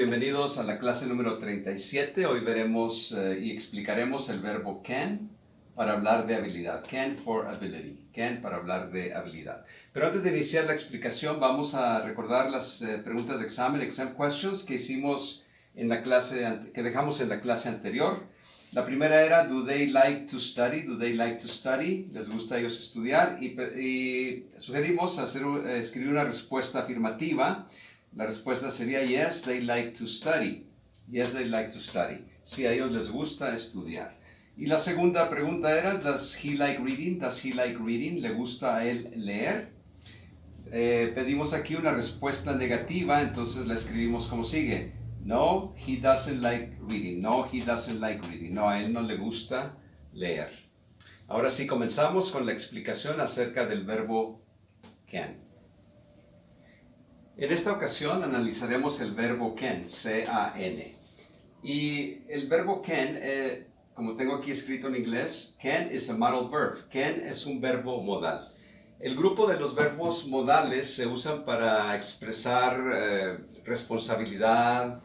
bienvenidos a la clase número 37. Hoy veremos y explicaremos el verbo can para hablar de habilidad. Can for ability. Can para hablar de habilidad. Pero antes de iniciar la explicación, vamos a recordar las preguntas de examen, exam questions, que hicimos en la clase, que dejamos en la clase anterior. La primera era, do they like to study? Do they like to study? ¿Les gusta a ellos estudiar? Y sugerimos escribir una respuesta afirmativa. La respuesta sería, yes, they like to study. Yes, they like to study. Si a ellos les gusta estudiar. Y la segunda pregunta era, does he like reading? Does he like reading? ¿Le gusta a él leer? Pedimos aquí una respuesta negativa, entonces la escribimos como sigue. No, he doesn't like reading. No, he doesn't like reading. No, a él no le gusta leer. Ahora sí, comenzamos con la explicación acerca del verbo can. En esta ocasión analizaremos el verbo can, C-A-N. Y el verbo can, como tengo aquí escrito en inglés, can is a modal verb. Can es un verbo modal. El grupo de los verbos modales se usan para expresar responsabilidad,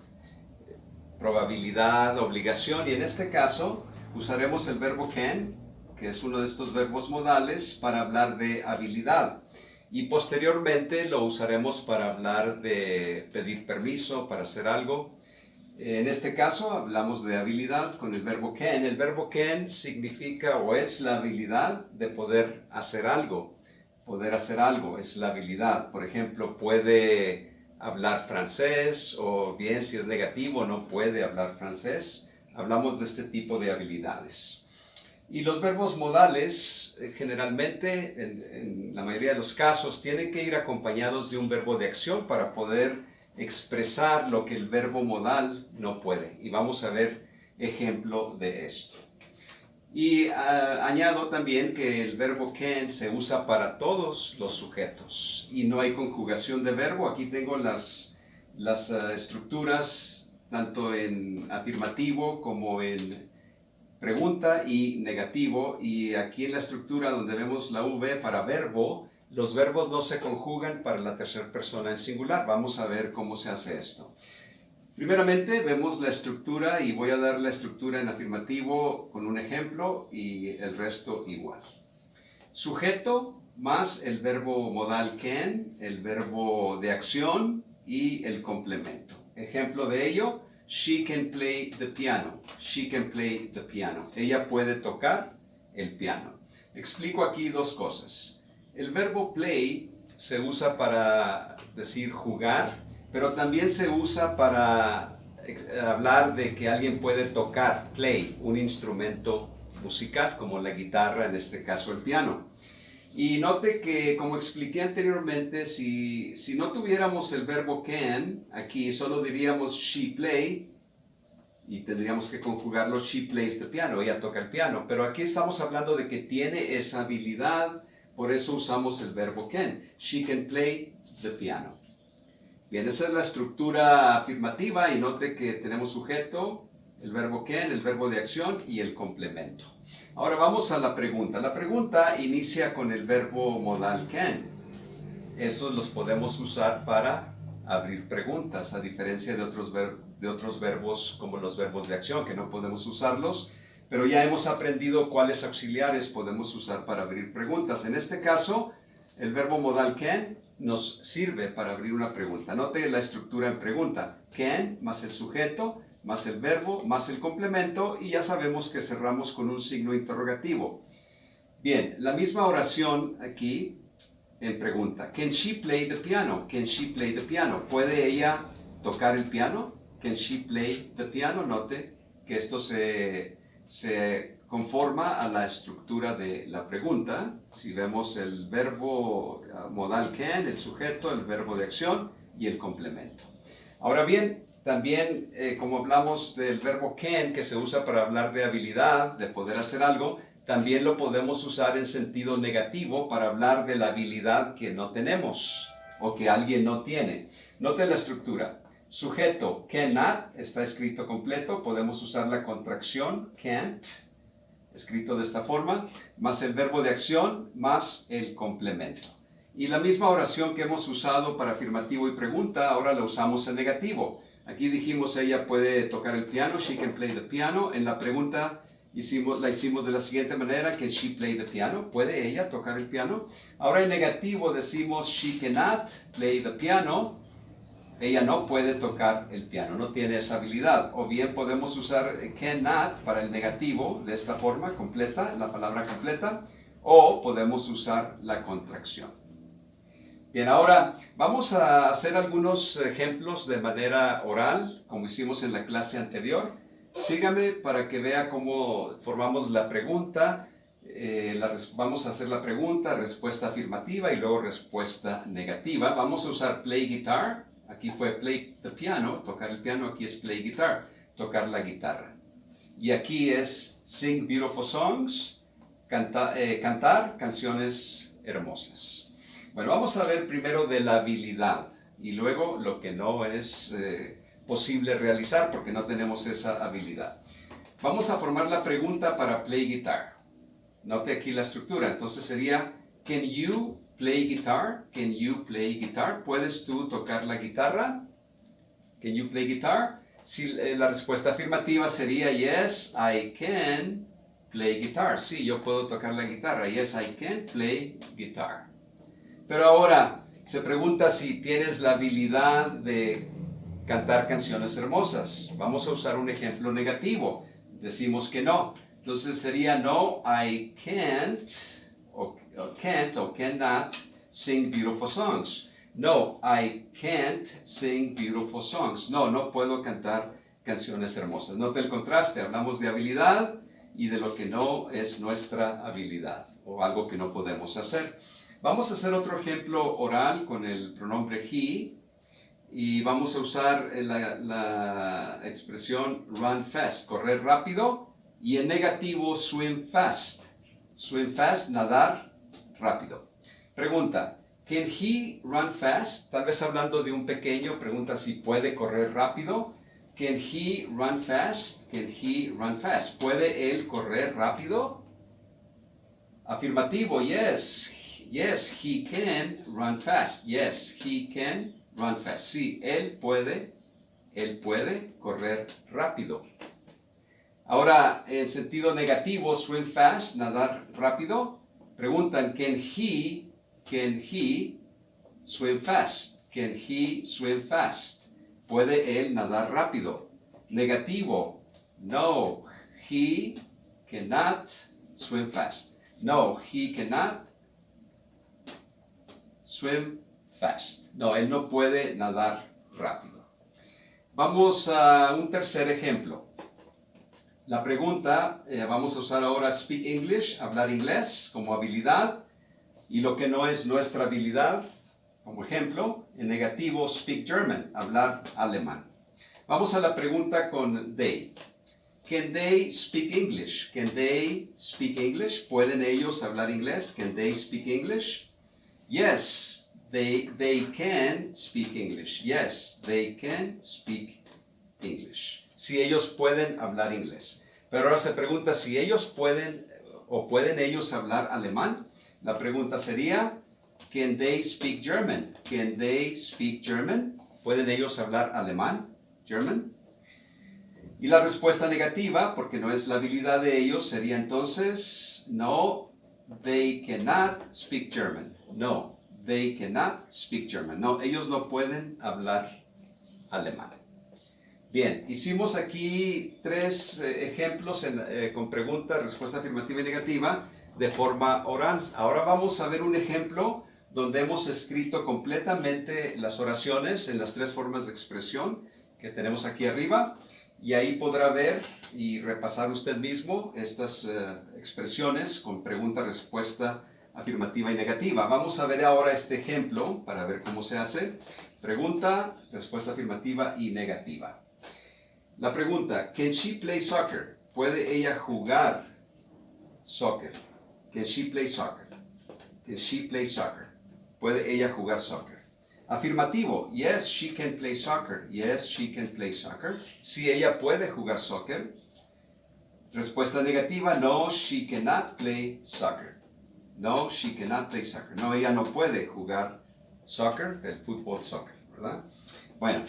probabilidad, obligación, y en este caso usaremos el verbo can, que es uno de estos verbos modales, para hablar de habilidad. Y posteriormente lo usaremos para hablar de pedir permiso para hacer algo. En este caso hablamos de habilidad con el verbo can. El verbo can significa o es la habilidad de poder hacer algo. Poder hacer algo es la habilidad. Por ejemplo, puede hablar francés, o bien si es negativo no puede hablar francés. Hablamos de este tipo de habilidades. Y los verbos modales, generalmente, en la mayoría de los casos, tienen que ir acompañados de un verbo de acción para poder expresar lo que el verbo modal no puede. Y vamos a ver ejemplo de esto. Y añado también que el verbo can se usa para todos los sujetos y no hay conjugación de verbo. Aquí tengo las estructuras tanto en afirmativo como en pregunta y negativo, y aquí en la estructura donde vemos la V para verbo, los verbos no se conjugan para la tercera persona en singular. Vamos a ver cómo se hace esto. Primeramente vemos la estructura y voy a dar la estructura en afirmativo con un ejemplo y el resto igual. Sujeto más el verbo modal can, el verbo de acción y el complemento. Ejemplo de ello. She can play the piano. She can play the piano. Ella puede tocar el piano. Explico aquí dos cosas. El verbo play se usa para decir jugar, pero también se usa para hablar de que alguien puede tocar, play, un instrumento musical, como la guitarra, en este caso el piano. Y note que, como expliqué anteriormente, si no tuviéramos el verbo can, aquí solo diríamos she play, y tendríamos que conjugarlo, she plays the piano, ella toca el piano. Pero aquí estamos hablando de que tiene esa habilidad, por eso usamos el verbo can. She can play the piano. Bien, esa es la estructura afirmativa, y note que tenemos sujeto, el verbo can, el verbo de acción y el complemento. Ahora vamos a la pregunta. La pregunta inicia con el verbo modal can. Esos los podemos usar para abrir preguntas, a diferencia de otros verbos como los verbos de acción, que no podemos usarlos, pero ya hemos aprendido cuáles auxiliares podemos usar para abrir preguntas. En este caso, el verbo modal can nos sirve para abrir una pregunta. Note la estructura en pregunta. Can más el sujeto, más el verbo, más el complemento, y ya sabemos que cerramos con un signo interrogativo. Bien, la misma oración aquí en pregunta. Can she play the piano? Can she play the piano? ¿Puede ella tocar el piano? Can she play the piano? Note que esto se conforma a la estructura de la pregunta. Si vemos el verbo modal can, el sujeto, el verbo de acción y el complemento. Ahora bien, también como hablamos del verbo can, que se usa para hablar de habilidad, de poder hacer algo, también lo podemos usar en sentido negativo para hablar de la habilidad que no tenemos o que alguien no tiene. Note la estructura. Sujeto cannot, está escrito completo, podemos usar la contracción can't, escrito de esta forma, más el verbo de acción, más el complemento. Y la misma oración que hemos usado para afirmativo y pregunta, ahora la usamos en negativo. Aquí dijimos ella puede tocar el piano, she can play the piano. En la pregunta la hicimos de la siguiente manera, can she play the piano? ¿Puede ella tocar el piano? Ahora en negativo decimos she cannot play the piano. Ella no puede tocar el piano, no tiene esa habilidad. O bien podemos usar cannot para el negativo de esta forma, completa, la palabra completa. O podemos usar la contracción. Bien, ahora vamos a hacer algunos ejemplos de manera oral, como hicimos en la clase anterior. Sígame para que vea cómo formamos la pregunta. Vamos a hacer la pregunta, respuesta afirmativa y luego respuesta negativa. Vamos a usar play guitar. Aquí fue play the piano, tocar el piano. Aquí es play guitar, tocar la guitarra. Y aquí es sing beautiful songs, cantar canciones hermosas. Bueno, vamos a ver primero de la habilidad y luego lo que no es posible realizar porque no tenemos esa habilidad. Vamos a formar la pregunta para play guitar. Note aquí la estructura. Entonces sería, can you play guitar? Can you play guitar? ¿Puedes tú tocar la guitarra? Can you play guitar? Si la respuesta afirmativa sería, yes, I can play guitar. Sí, yo puedo tocar la guitarra. Yes, I can play guitar. Pero ahora se pregunta si tienes la habilidad de cantar canciones hermosas. Vamos a usar un ejemplo negativo. Decimos que no. Entonces sería no, I can't o cannot sing beautiful songs. No, I can't sing beautiful songs. No, no puedo cantar canciones hermosas. Note el contraste. Hablamos de habilidad y de lo que no es nuestra habilidad o algo que no podemos hacer. Vamos a hacer otro ejemplo oral con el pronombre he y vamos a usar la expresión run fast, correr rápido, y en negativo swim fast. Swim fast, nadar rápido. Pregunta, can he run fast? Tal vez hablando de un pequeño, pregunta si puede correr rápido. Can he run fast? Can he run fast? ¿Puede él correr rápido? Afirmativo, yes. Yes, he can run fast. Yes, he can run fast. Sí, él puede correr rápido. Ahora, en sentido negativo, swim fast, nadar rápido. Preguntan, can he swim fast? Can he swim fast? ¿Puede él nadar rápido? Negativo, no, he cannot swim fast. No, he cannot swim fast. No, él no puede nadar rápido. Vamos a un tercer ejemplo. La pregunta, vamos a usar ahora speak English, hablar inglés como habilidad, y lo que no es nuestra habilidad, como ejemplo, en negativo speak German, hablar alemán. Vamos a la pregunta con they. Can they speak English? Can they speak English? ¿Pueden ellos hablar inglés? Can they speak English? Yes, they can speak English. Yes, they can speak English. Si ellos pueden hablar inglés. Pero ahora se pregunta si ellos pueden o pueden ellos hablar alemán. La pregunta sería, can they speak German? Can they speak German? ¿Pueden ellos hablar alemán? German. Y la respuesta negativa, porque no es la habilidad de ellos, sería entonces, no, they cannot speak German. No, they cannot speak German. No, ellos no pueden hablar alemán. Bien, hicimos aquí tres ejemplos con pregunta, respuesta afirmativa y negativa de forma oral. Ahora vamos a ver un ejemplo donde hemos escrito completamente las oraciones en las tres formas de expresión que tenemos aquí arriba. Y ahí podrá ver y repasar usted mismo estas expresiones con pregunta, respuesta afirmativa y negativa. Vamos a ver ahora este ejemplo para ver cómo se hace. Pregunta, respuesta afirmativa y negativa. La pregunta, can she play soccer? ¿Puede ella jugar soccer? Can she play soccer? Can she play soccer? ¿Puede ella jugar soccer? Afirmativo, yes, she can play soccer. Yes, she can play soccer. Si ella puede jugar soccer. Respuesta negativa, no, she cannot play soccer. No, she cannot play soccer. No, ella no puede jugar soccer, el fútbol soccer, ¿verdad? Bueno,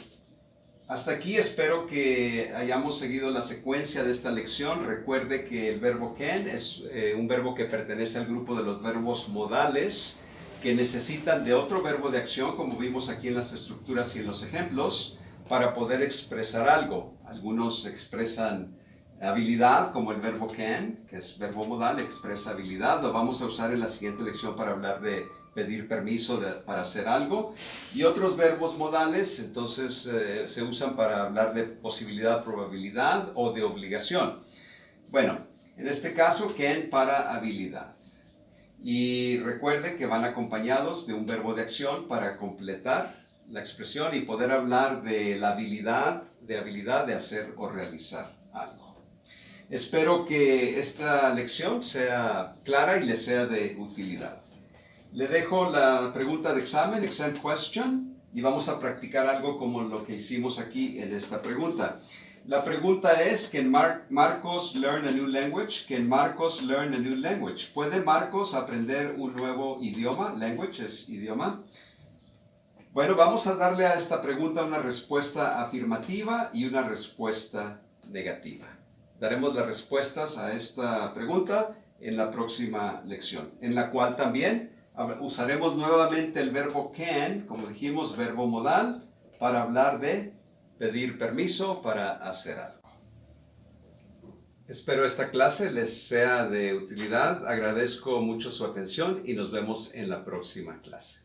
Hasta aquí espero que hayamos seguido la secuencia de esta lección. Recuerde que el verbo can es un verbo que pertenece al grupo de los verbos modales que necesitan de otro verbo de acción, como vimos aquí en las estructuras y en los ejemplos, para poder expresar algo. Algunos expresan habilidad, como el verbo can, que es verbo modal, expresa habilidad. Lo vamos a usar en la siguiente lección para hablar de pedir permiso para hacer algo. Y otros verbos modales, entonces, se usan para hablar de posibilidad, probabilidad o de obligación. Bueno, en este caso, can para habilidad. Y recuerde que van acompañados de un verbo de acción para completar la expresión y poder hablar de la habilidad de hacer o realizar algo. Espero que esta lección sea clara y le sea de utilidad. Le dejo la pregunta de examen, exam question, y vamos a practicar algo como lo que hicimos aquí en esta pregunta. La pregunta es, ¿can Marcos learn a new language? ¿Can Marcos learn a new language? ¿Puede Marcos aprender un nuevo idioma? Language es idioma. Bueno, vamos a darle a esta pregunta una respuesta afirmativa y una respuesta negativa. Daremos las respuestas a esta pregunta en la próxima lección, en la cual también usaremos nuevamente el verbo can, como dijimos, verbo modal, para hablar de pedir permiso para hacer algo. Espero esta clase les sea de utilidad. Agradezco mucho su atención y nos vemos en la próxima clase.